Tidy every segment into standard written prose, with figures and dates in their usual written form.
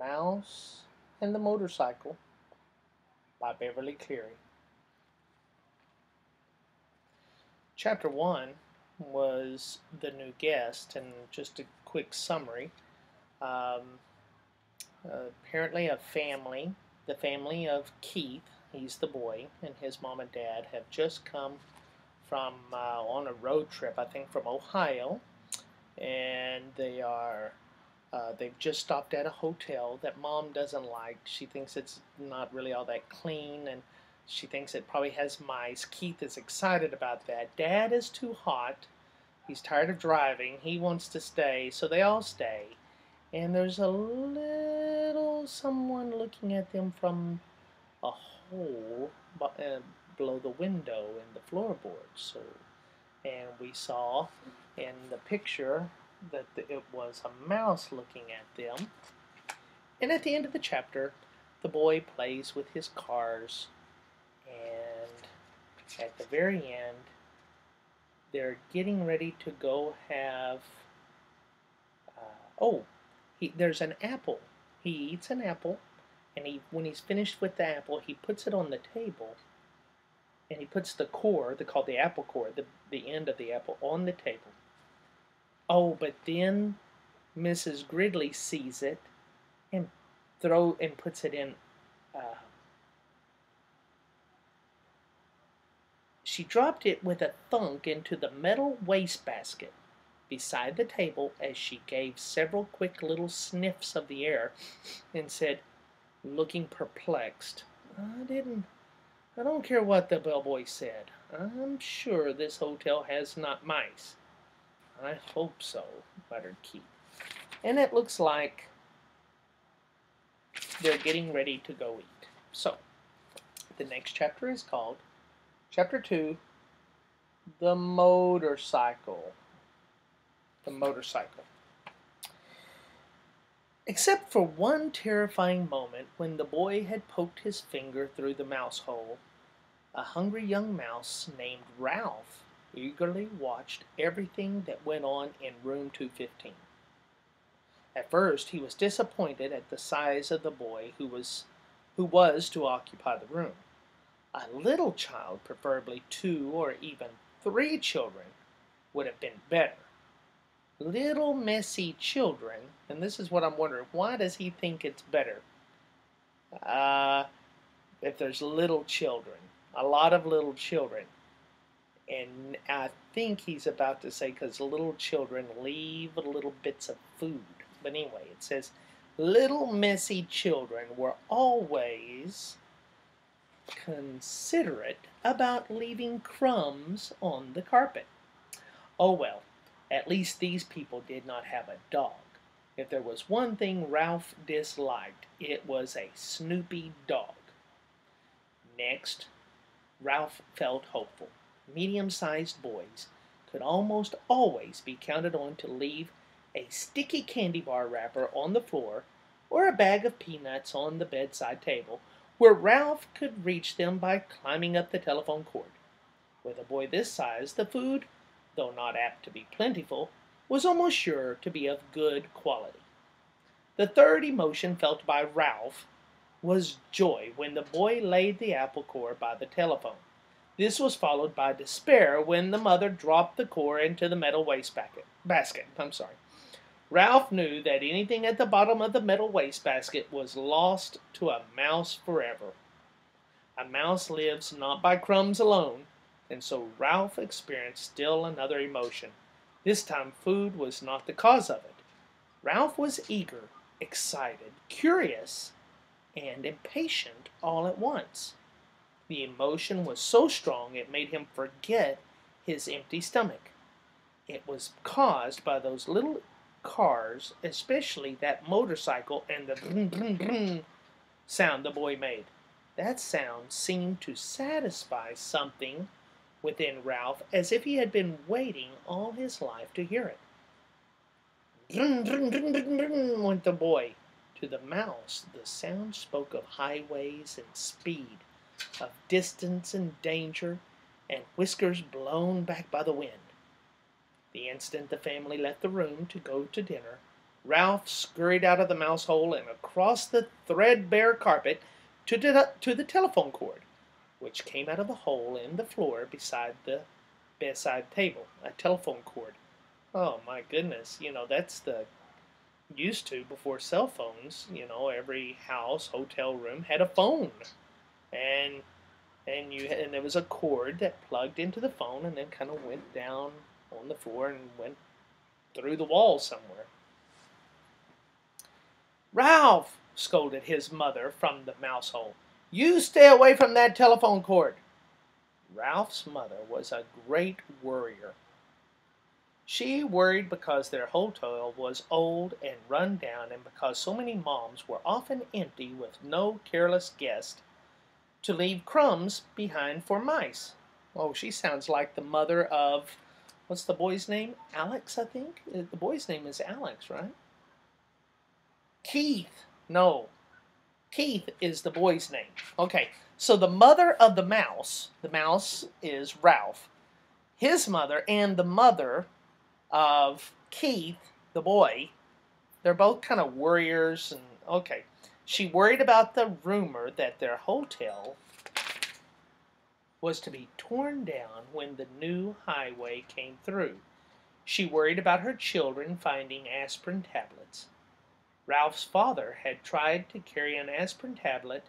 Mouse and the Motorcycle by Beverly Cleary. Chapter 1 was the new guest, and just a quick summary. Um, Apparently, the family of Keith, he's the boy, and his mom and dad have just come from on a road trip, I think from Ohio, and they've just stopped at a hotel that mom doesn't like. She thinks it's not really all that clean, and she thinks it probably has mice. Keith is excited about that. Dad is too hot. He's tired of driving. He wants to stay, so they all stay. And there's a little someone looking at them from a hole below the window in the floorboard. And we saw in the picture that it was a mouse looking at them. And at the end of the chapter, the boy plays with his cars, and at the very end, they're getting ready to go have, there's an apple. He eats an apple, and when he's finished with the apple, he puts it on the table, and he puts the core, they call the apple core, the end of the apple, on the table. Oh, but then Mrs. Gridley sees it and puts it in. She dropped it with a thunk into the metal wastebasket beside the table as she gave several quick little sniffs of the air and said, looking perplexed, I don't care what the bellboy said. I'm sure this hotel has not mice. I hope so, muttered Keith. And it looks like they're getting ready to go eat. So, the next chapter is called Chapter 2, The Motorcycle. The Motorcycle. Except for one terrifying moment when the boy had poked his finger through the mouse hole, a hungry young mouse named Ralph eagerly watched everything that went on in room 215. At first he was disappointed at the size of the boy who was to occupy the room. A little child, preferably 2 or even 3 children, would have been better. Little messy children, and this is what I'm wondering, why does he think it's better? If there's little children, a lot of little children. And I think he's about to say because little children leave little bits of food. But anyway, it says, little messy children were always considerate about leaving crumbs on the carpet. Oh well, at least these people did not have a dog. If there was one thing Ralph disliked, it was a snoopy dog. Next, Ralph felt hopeful. Medium-sized boys could almost always be counted on to leave a sticky candy bar wrapper on the floor or a bag of peanuts on the bedside table, where Ralph could reach them by climbing up the telephone cord. With a boy this size, the food, though not apt to be plentiful, was almost sure to be of good quality. The third emotion felt by Ralph was joy when the boy laid the apple core by the telephone. This was followed by despair when the mother dropped the core into the metal basket. Ralph knew that anything at the bottom of the metal wastebasket was lost to a mouse forever. A mouse lives not by crumbs alone, and so Ralph experienced still another emotion. This time food was not the cause of it. Ralph was eager, excited, curious, and impatient all at once. The emotion was so strong it made him forget his empty stomach. It was caused by those little cars, especially that motorcycle and the brum, brum, brum sound the boy made. That sound seemed to satisfy something within Ralph, as if he had been waiting all his life to hear it. Brum, brum, brum, brum, brum, went the boy. To the mouse, the sound spoke of highways and speed, of distance and danger, and whiskers blown back by the wind. The instant the family left the room to go to dinner, Ralph scurried out of the mouse hole and across the threadbare carpet to the telephone cord, which came out of a hole in the floor beside the bedside table. A telephone cord. Oh my goodness, that's the used to before cell phones. Every house, hotel room had a phone, and and there was a cord that plugged into the phone and then kind of went down on the floor and went through the wall somewhere. Ralph, scolded his mother from the mouse hole, you stay away from that telephone cord. Ralph's mother was a great worrier. She worried because their hotel was old and run down and because so many moms were often empty with no careless guest to leave crumbs behind for mice. Oh, she sounds like the mother of, what's the boy's name? Alex, I think? The boy's name is Alex, right? Keith. No. Keith is the boy's name. Okay, so the mother of the mouse is Ralph. His mother and the mother of Keith, the boy, they're both kind of worriers. And okay, she worried about the rumor that their hotel was to be torn down when the new highway came through. She worried about her children finding aspirin tablets. Ralph's father had tried to carry an aspirin tablet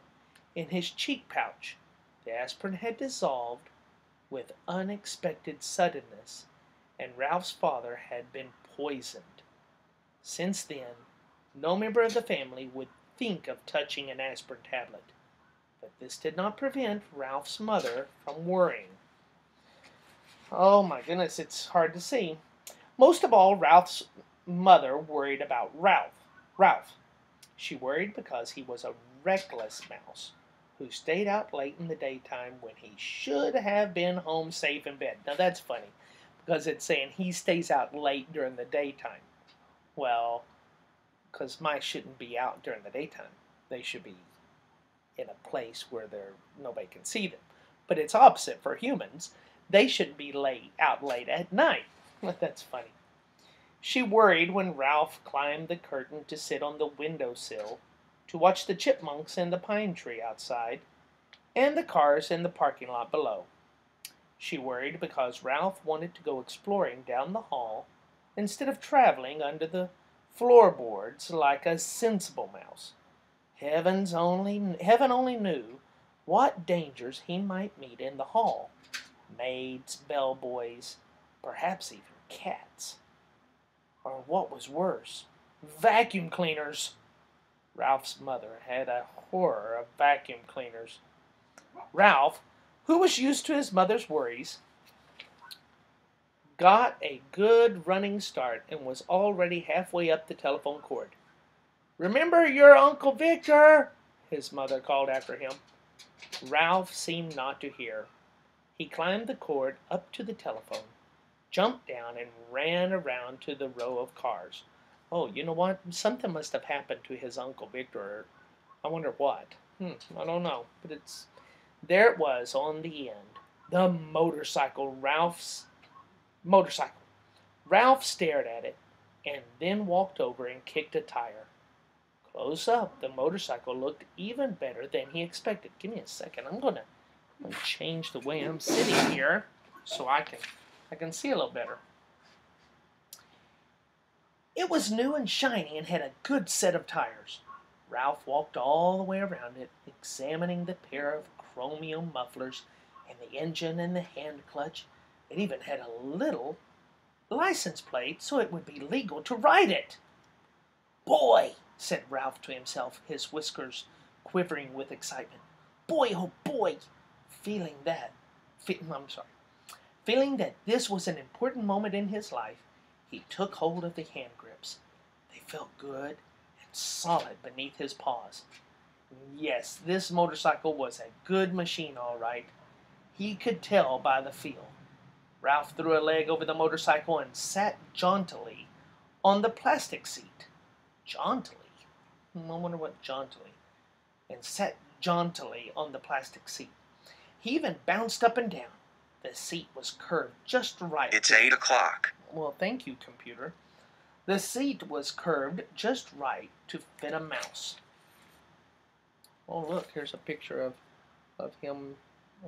in his cheek pouch. The aspirin had dissolved with unexpected suddenness, and Ralph's father had been poisoned. Since then, no member of the family would think of touching an aspirin tablet. But this did not prevent Ralph's mother from worrying. Oh my goodness, it's hard to see. Most of all, Ralph's mother worried about Ralph. She worried because he was a reckless mouse who stayed out late in the daytime when he should have been home safe in bed. Now that's funny because it's saying he stays out late during the daytime. Well, because mice shouldn't be out during the daytime. They should be in a place where nobody can see them. But it's opposite for humans. They shouldn't be out late at night. That's funny. She worried when Ralph climbed the curtain to sit on the windowsill to watch the chipmunks in the pine tree outside and the cars in the parking lot below. She worried because Ralph wanted to go exploring down the hall instead of traveling under the floorboards like a sensible mouse. Heaven only knew what dangers he might meet in the hall. Maids, bellboys, perhaps even cats. Or what was worse, vacuum cleaners. Ralph's mother had a horror of vacuum cleaners. Ralph, who was used to his mother's worries, got a good running start and was already halfway up the telephone cord. Remember your Uncle Victor, his mother called after him. Ralph seemed not to hear. He climbed the cord up to the telephone, jumped down, and ran around to the row of cars. Oh, you know what? Something must have happened to his Uncle Victor. I wonder what. I don't know. But there it was on the end. The motorcycle. Ralph's motorcycle. Ralph stared at it and then walked over and kicked a tire. Close up, the motorcycle looked even better than he expected. Give me a second. I'm gonna change the way I'm sitting here so I can see a little better. It was new and shiny and had a good set of tires. Ralph walked all the way around it, examining the pair of chromium mufflers and the engine and the hand clutch. It even had a little license plate so it would be legal to ride it. Boy, said Ralph to himself, his whiskers quivering with excitement. Boy, oh boy! Feeling that this was an important moment in his life, he took hold of the hand grips. They felt good and solid beneath his paws. Yes, this motorcycle was a good machine, all right. He could tell by the feel. Ralph threw a leg over the motorcycle and sat jauntily on the plastic seat. Jauntily? I wonder what jauntily. And sat jauntily on the plastic seat. He even bounced up and down. The seat was curved just right. It's 8 o'clock. Well, thank you, computer. The seat was curved just right to fit a mouse. Oh, look, here's a picture of him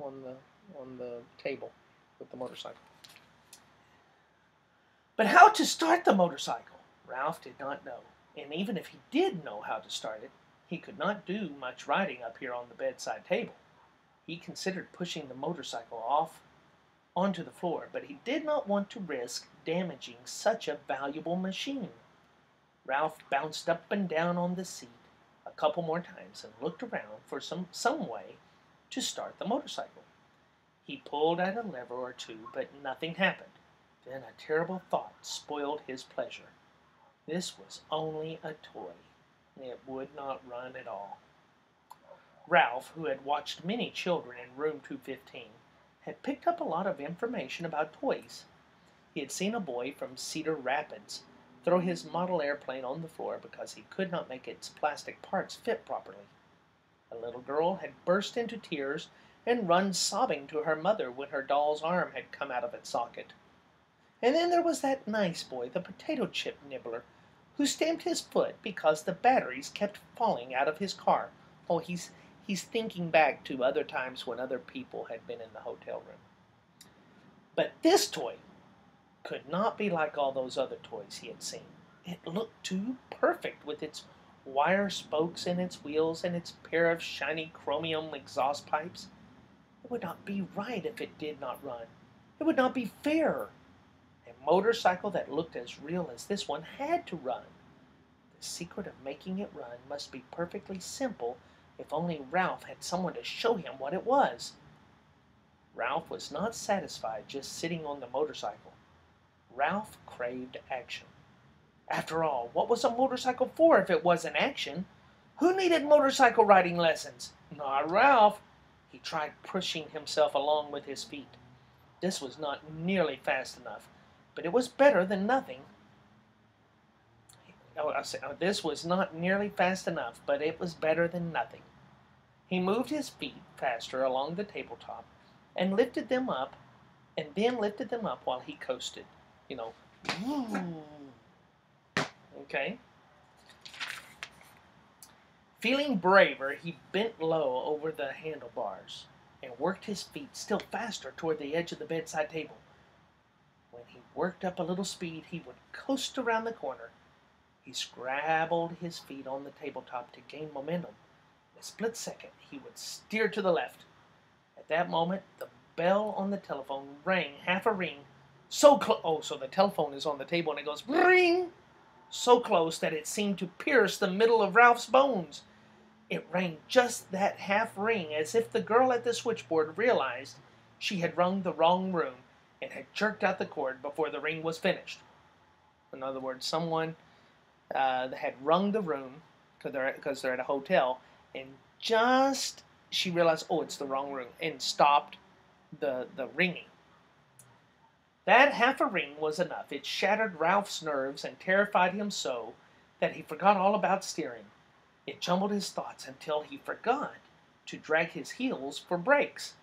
on the table with the motorcycle. But how to start the motorcycle? Ralph did not know. And even if he did know how to start it, he could not do much riding up here on the bedside table. He considered pushing the motorcycle off onto the floor, but he did not want to risk damaging such a valuable machine. Ralph bounced up and down on the seat a couple more times and looked around for some way to start the motorcycle. He pulled at a lever or two, but nothing happened. Then a terrible thought spoiled his pleasure. This was only a toy. It would not run at all. Ralph, who had watched many children in room 215, had picked up a lot of information about toys. He had seen a boy from Cedar Rapids throw his model airplane on the floor because he could not make its plastic parts fit properly. A little girl had burst into tears and run sobbing to her mother when her doll's arm had come out of its socket. And then there was that nice boy, the potato chip nibbler, who stamped his foot because the batteries kept falling out of his car. Oh, he's thinking back to other times when other people had been in the hotel room. But this toy could not be like all those other toys he had seen. It looked too perfect with its wire spokes and its wheels and its pair of shiny chromium exhaust pipes. It would not be right if it did not run. It would not be fair. A motorcycle that looked as real as this one had to run. The secret of making it run must be perfectly simple if only Ralph had someone to show him what it was. Ralph was not satisfied just sitting on the motorcycle. Ralph craved action. After all, what was a motorcycle for if it wasn't action? Who needed motorcycle riding lessons? Not Ralph. He tried pushing himself along with his feet. This was not nearly fast enough, but it was better than nothing. This was not nearly fast enough, but it was better than nothing. He moved his feet faster along the tabletop and lifted them up, and then lifted them up while he coasted. You know, okay. Feeling braver, he bent low over the handlebars and worked his feet still faster toward the edge of the bedside table. When he worked up a little speed, he would coast around the corner. He scrabbled his feet on the tabletop to gain momentum. In a split second, he would steer to the left. At that moment, the bell on the telephone rang half a ring. So close. Oh, so the telephone is on the table and it goes ring. So close that it seemed to pierce the middle of Ralph's bones. It rang just that half ring, as if the girl at the switchboard realized she had rung the wrong room and had jerked out the cord before the ring was finished. In other words, someone had rung the room because they're at a hotel, and just she realized, oh, it's the wrong room, and stopped the ringing. That half a ring was enough. It shattered Ralph's nerves and terrified him so that he forgot all about steering. It jumbled his thoughts until he forgot to drag his heels for brakes.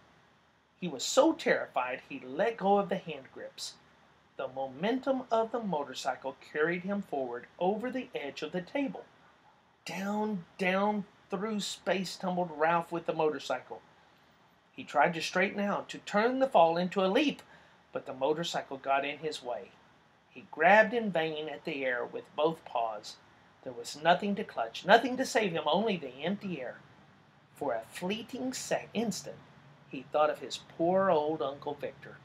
He was so terrified he let go of the hand grips. The momentum of the motorcycle carried him forward over the edge of the table. Down, down through space tumbled Ralph with the motorcycle. He tried to straighten out, to turn the fall into a leap, but the motorcycle got in his way. He grabbed in vain at the air with both paws. There was nothing to clutch, nothing to save him, only the empty air. For a fleeting instant, he thought of his poor old Uncle Victor.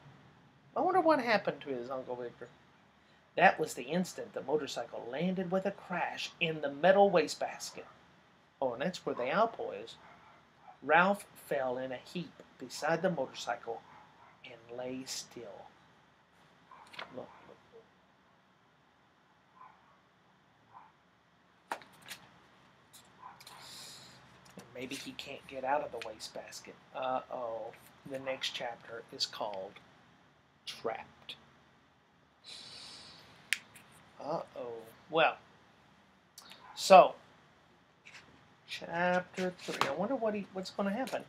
I wonder what happened to his Uncle Victor. That was the instant the motorcycle landed with a crash in the metal wastebasket. Oh, and that's where the Alpo is. Ralph fell in a heap beside the motorcycle and lay still. Look. Maybe he can't get out of the wastebasket. Uh-oh. The next chapter is called Trapped. Uh-oh. Well, so, chapter 3. I wonder what's going to happen.